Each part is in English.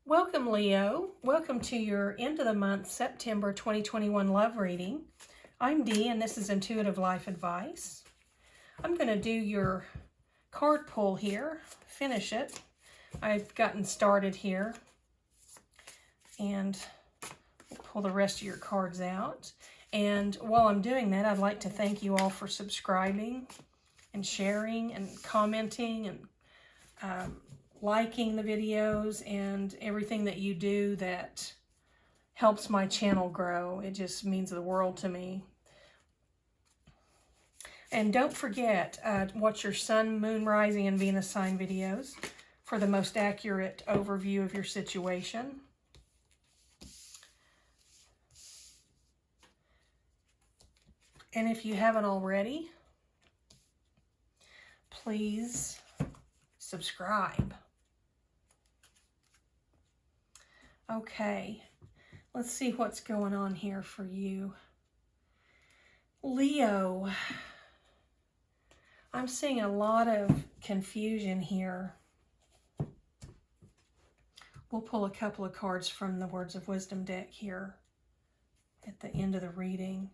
Welcome, Leo. Welcome to your end of the month, September 2021 love reading. I'm Dee, and this is Intuitive Life Advice. I'm going to do your card pull here, finish it. I've gotten started here, and we'll pull the rest of your cards out. And while I'm doing that, I'd like to thank you all for subscribing and sharing and commenting and liking the videos and everything that you do that helps my channel grow. It just means the world to me. And don't forget, watch your Sun, Moon, Rising, and Venus sign videos for the most accurate overview of your situation. And if you haven't already, please subscribe. Okay, let's see what's going on here for you. Leo, I'm seeing a lot of confusion here. We'll pull a couple of cards from the Words of Wisdom deck here at the end of the reading.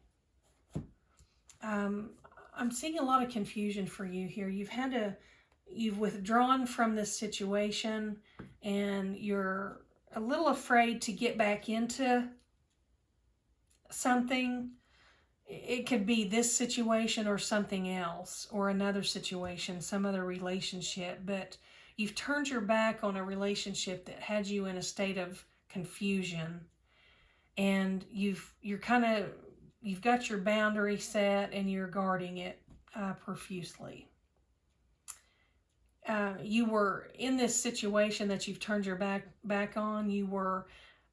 I'm seeing a lot of confusion for you here. You've withdrawn from this situation and you're a little afraid to get back into something. It could be this situation or something else, or another situation, some other relationship, but you've turned your back on a relationship that had you in a state of confusion, and you've got your boundary set and you're guarding it profusely. You were in this situation that you've turned your back on. You were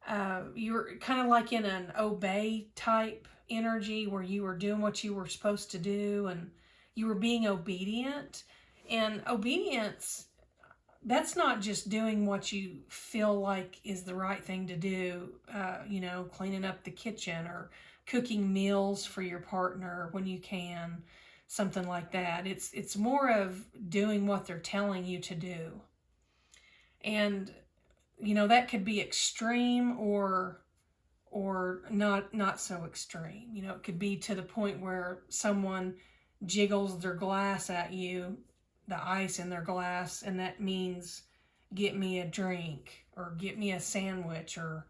kind of like in an obey type energy where you were doing what you were supposed to do and you were being obedient. And obedience, that's not just doing what you feel like is the right thing to do, cleaning up the kitchen or cooking meals for your partner when you can. Something like that. It's more of doing what they're telling you to do. And, that could be extreme or not so extreme. It could be to the point where someone jiggles their glass at you, the ice in their glass, and that means get me a drink or get me a sandwich, or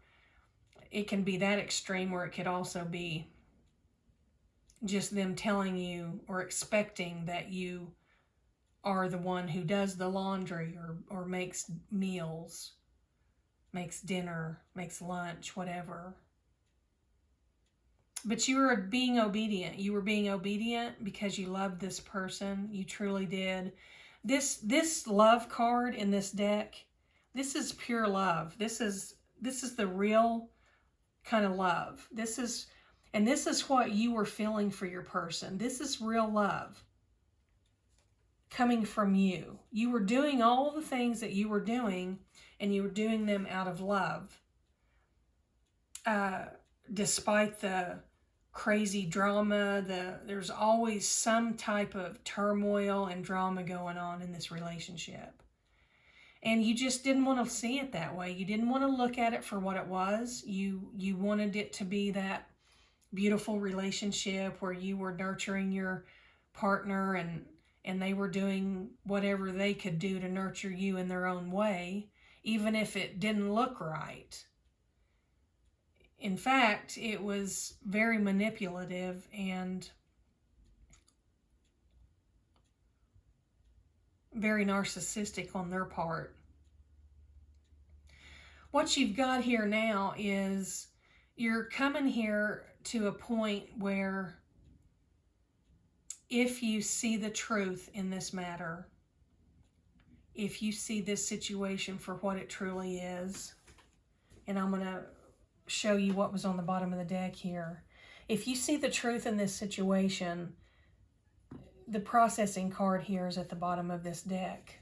it can be that extreme, or it could also be just them telling you or expecting that you are the one who does the laundry or makes meals, makes dinner, makes lunch, whatever. But you were being obedient. You were being obedient because you loved this person. You truly did. This love card in this deck, this is pure love. This is the real kind of love. This is what you were feeling for your person. This is real love coming from you. You were doing all the things that you were doing, and you were doing them out of love. Despite the crazy drama, there's always some type of turmoil and drama going on in this relationship. And you just didn't want to see it that way. You didn't want to look at it for what it was. You wanted it to be that beautiful relationship where you were nurturing your partner and they were doing whatever they could do to nurture you in their own way, even if it didn't look right. In fact, it was very manipulative and very narcissistic on their part. What you've got here now is you're coming here to a point where if you see the truth in this matter, if you see this situation for what it truly is, and I'm going to show you what was on the bottom of the deck here. If you see the truth in this situation, the processing card here is at the bottom of this deck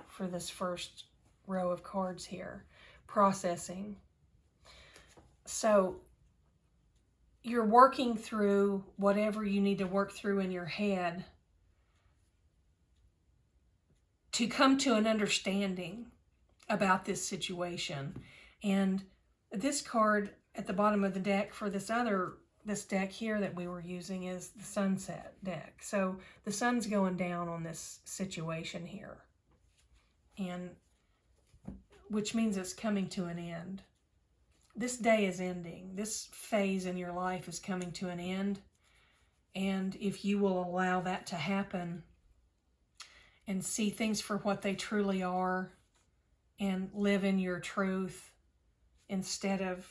for this first row of cards here. Processing. So you're working through whatever you need to work through in your head to come to an understanding about this situation. And this card at the bottom of the deck for this deck here that we were using is the sunset deck. So the sun's going down on this situation here, and which means it's coming to an end. This day is ending. This phase in your life is coming to an end. And if you will allow that to happen and see things for what they truly are and live in your truth instead of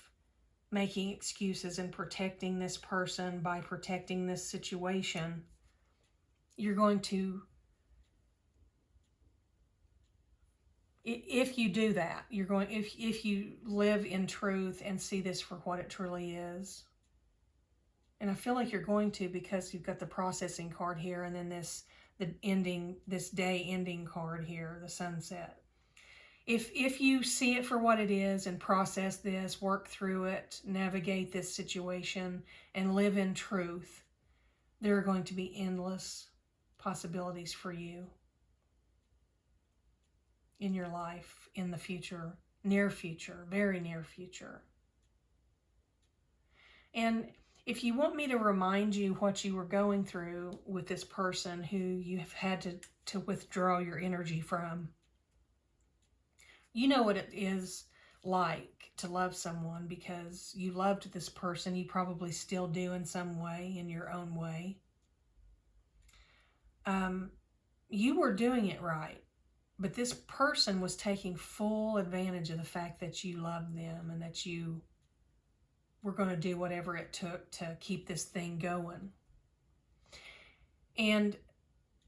making excuses and protecting this person by protecting this situation, you're going to, if you do that, if you live in truth and see this for what it truly is, and I feel like you're going to, because you've got the processing card here, and then this day ending card here, the sunset. If you see it for what it is and process this, work through it, navigate this situation, and live in truth, there are going to be endless possibilities for you in your life, in the future, near future, very near future. And if you want me to remind you what you were going through with this person who you have had to withdraw your energy from, you know what it is like to love someone because you loved this person. You probably still do in some way, in your own way. You were doing it right, but this person was taking full advantage of the fact that you loved them and that you were going to do whatever it took to keep this thing going. And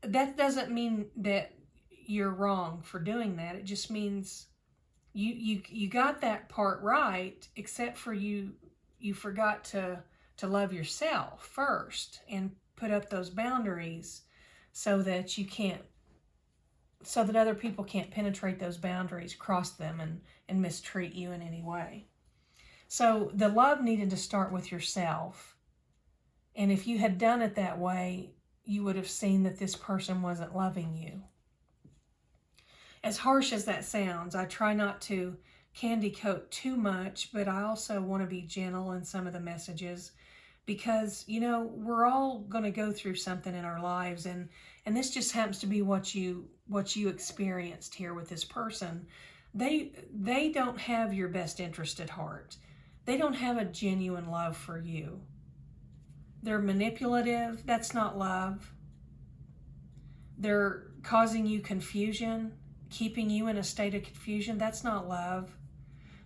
that doesn't mean that you're wrong for doing that. It just means you got that part right, except for you forgot to love yourself first and put up those boundaries so that other people can't penetrate those boundaries, cross them, and mistreat you in any way. So the love needed to start with yourself. And if you had done it that way, you would have seen that this person wasn't loving you. As harsh as that sounds, I try not to candy coat too much, but I also want to be gentle in some of the messages because, we're all going to go through something in our lives, and this just happens to be what you experienced here with this person. They don't have your best interest at heart. They don't have a genuine love for you. They're manipulative. That's not love. They're causing you confusion, keeping you in a state of confusion. That's not love.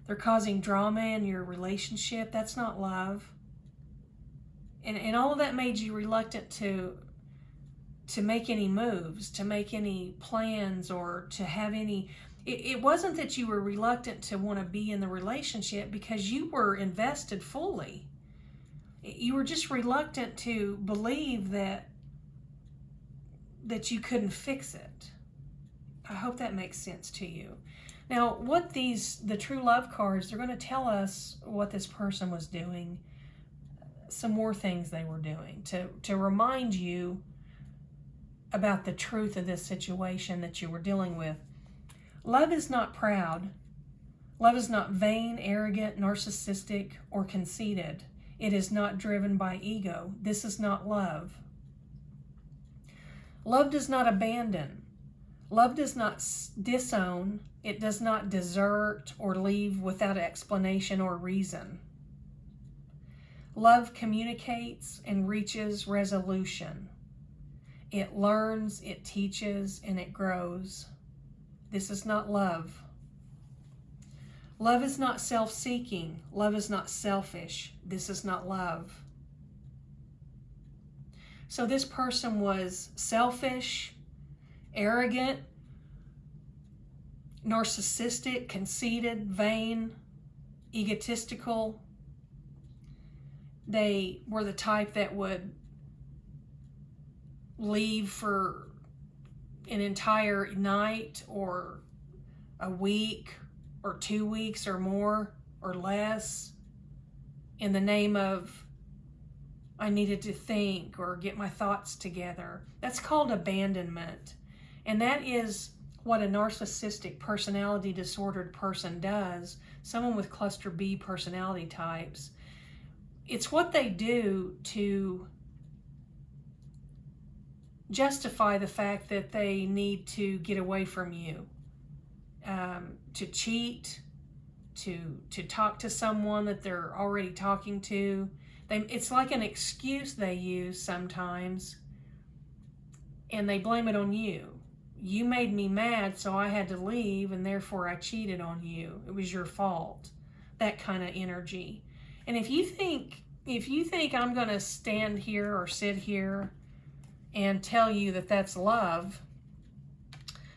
They're causing drama in your relationship. That's not love. And all of that made you reluctant to make any moves, to make any plans, or to have any... It wasn't that you were reluctant to want to be in the relationship because you were invested fully. You were just reluctant to believe that you couldn't fix it. I hope that makes sense to you. Now, the true love cards, they're going to tell us what this person was doing, some more things they were doing, to remind you about the truth of this situation that you were dealing with. Love is not proud. Love is not vain, arrogant, narcissistic, or conceited. It is not driven by ego. This is not love. Love does not abandon. Love does not disown. It does not desert or leave without explanation or reason. Love communicates and reaches resolution. It learns, it teaches, and it grows. This is not love. Love is not self-seeking. Love is not selfish. This is not love. So this person was selfish, arrogant, narcissistic, conceited, vain, egotistical. They were the type that would leave for an entire night or a week or 2 weeks or more or less in the name of I needed to think or get my thoughts together. That's called abandonment. And that is what a narcissistic personality disordered person does, someone with cluster B personality types, it's what they do to justify the fact that they need to get away from you, to cheat, to talk to someone that they're already talking to. It's like an excuse they use sometimes, and they blame it on you. You made me mad, so I had to leave, and therefore I cheated on you. It was your fault. That kind of energy. And if you think I'm going to stand here or sit here and tell you that that's love,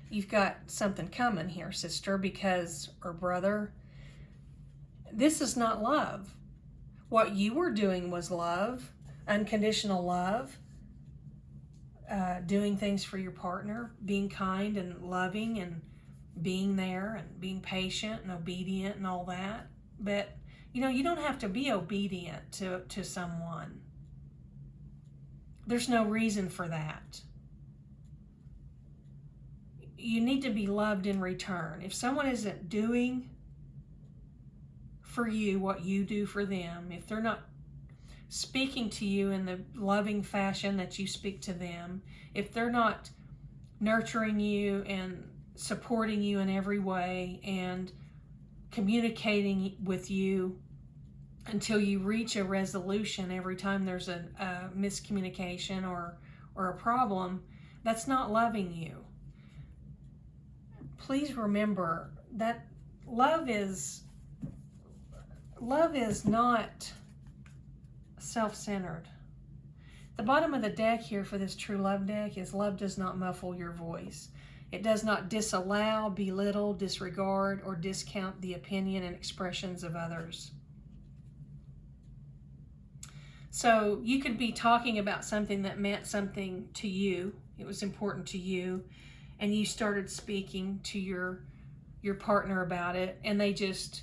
you've got something coming here, sister, because, or brother, this is not love. What you were doing was love, unconditional love, doing things for your partner, being kind and loving and being there and being patient and obedient and all that. But, you don't have to be obedient to someone. There's no reason for that. You need to be loved in return. If someone isn't doing for you what you do for them, if they're not speaking to you in the loving fashion that you speak to them, if they're not nurturing you and supporting you in every way and communicating with you until you reach a resolution every time there's a miscommunication or a problem, that's not loving you. Please remember that love is not self-centered. The bottom of the deck here for this true love deck is love does not muffle your voice. It does not disallow, belittle, disregard, or discount the opinion and expressions of others. So you could be talking about something that meant something to you, it was important to you, and you started speaking to your partner about it, and they just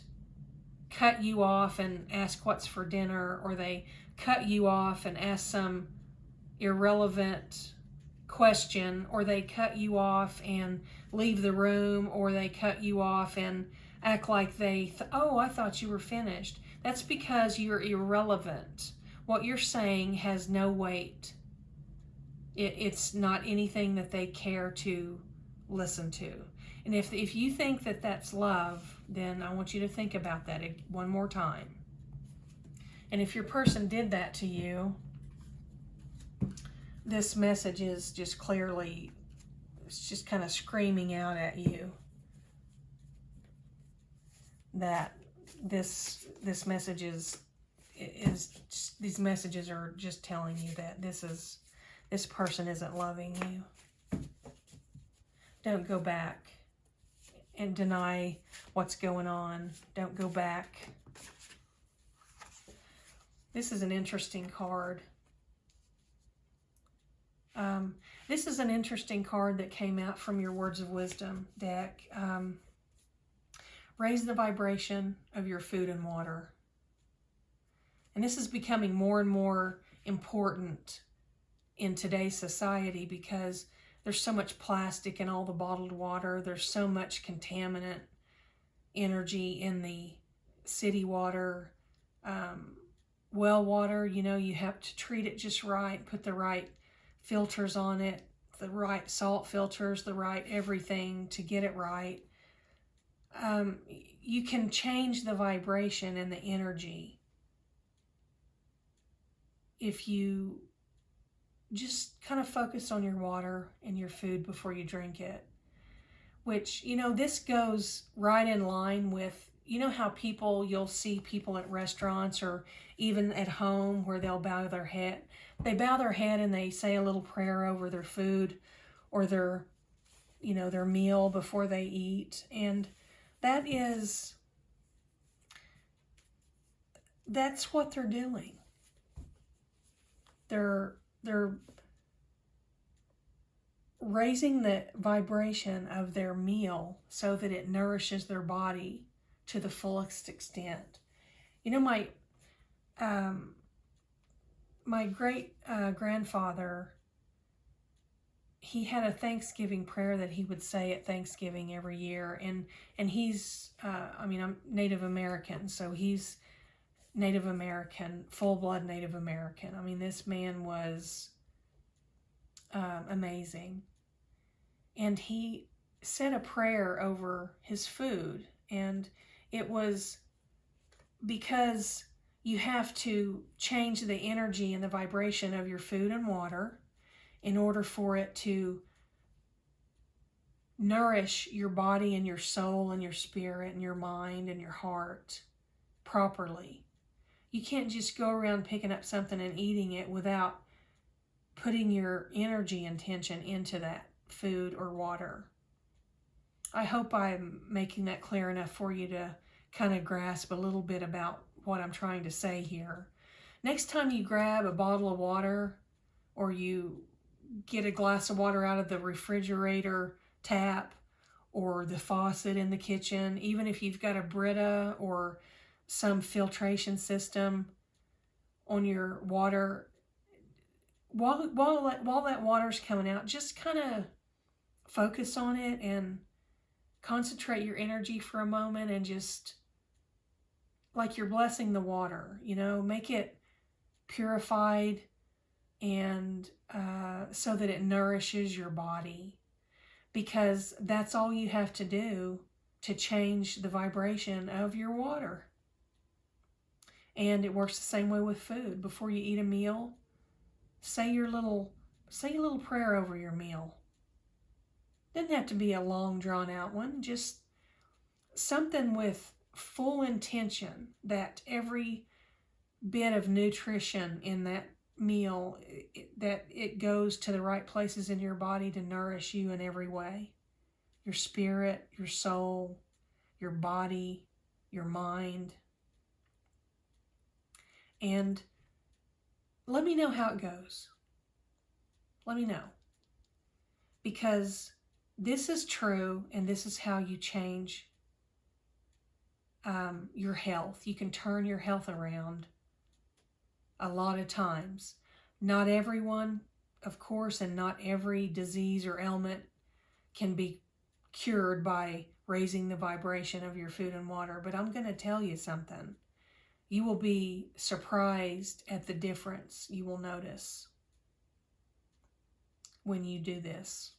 cut you off and ask what's for dinner, or they cut you off and ask some irrelevant question, or they cut you off and leave the room, or they cut you off and act like oh, I thought you were finished. That's because you're irrelevant. What you're saying has no weight. It's not anything that they care to listen to. And if you think that that's love, then I want you to think about that one more time. And if your person did that to you, this message is just clearly, it's just kind of screaming out at you that this message these messages are just telling you that this person isn't loving you. Don't go back and deny what's going on. Don't go back. This is an interesting card. This is an interesting card that came out from your Words of Wisdom deck. Raise the vibration of your food and water. And this is becoming more and more important in today's society because there's so much plastic in all the bottled water. There's so much contaminant energy in the city water. Well water, you have to treat it just right, put the right filters on it, the right salt filters, the right everything to get it right. You can change the vibration and the energy if you just kind of focus on your water and your food before you drink it. Which, this goes right in line with, how you'll see people at restaurants or even at home where they'll bow their head. They bow their head and they say a little prayer over their food or their meal before they eat. And that's what they're doing. They're raising the vibration of their meal so that it nourishes their body to the fullest extent. My great grandfather, he had a Thanksgiving prayer that he would say at Thanksgiving every year. And he's, I'm Native American, so he's Native American, full-blood Native American. I mean, this man was amazing. And he said a prayer over his food. And it was because you have to change the energy and the vibration of your food and water in order for it to nourish your body and your soul and your spirit and your mind and your heart properly. You can't just go around picking up something and eating it without putting your energy and intention into that food or water. I hope I'm making that clear enough for you to kind of grasp a little bit about what I'm trying to say here. Next time you grab a bottle of water, or you get a glass of water out of the refrigerator tap or the faucet in the kitchen, even if you've got a Brita or some filtration system on your water, while that water's coming out, just kind of focus on it and concentrate your energy for a moment, and just like you're blessing the water, make it purified, and so that it nourishes your body, because that's all you have to do to change the vibration of your water. And it works the same way with food. Before you eat a meal, say a little prayer over your meal. Doesn't have to be a long drawn out one, just something with full intention that every bit of nutrition in that meal, that it goes to the right places in your body to nourish you in every way. Your spirit, your soul, your body, your mind. And let me know how it goes. Let me know. Because this is true, and this is how you change your health. You can turn your health around a lot of times. Not everyone, of course, and not every disease or ailment can be cured by raising the vibration of your food and water. But I'm going to tell you something. You will be surprised at the difference you will notice when you do this.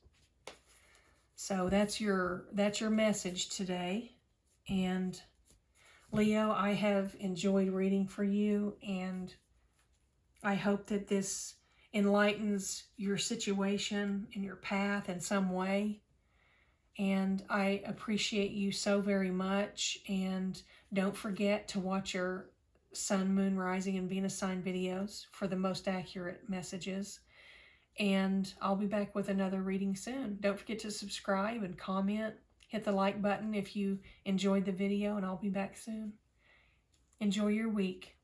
So that's your message today. And Leo, I have enjoyed reading for you, and I hope that this enlightens your situation and your path in some way. And I appreciate you so very much. And don't forget to watch your Sun, Moon, Rising, and Venus sign videos for the most accurate messages. And I'll be back with another reading soon. Don't forget to subscribe and comment. Hit the like button if you enjoyed the video, and I'll be back soon. Enjoy your week.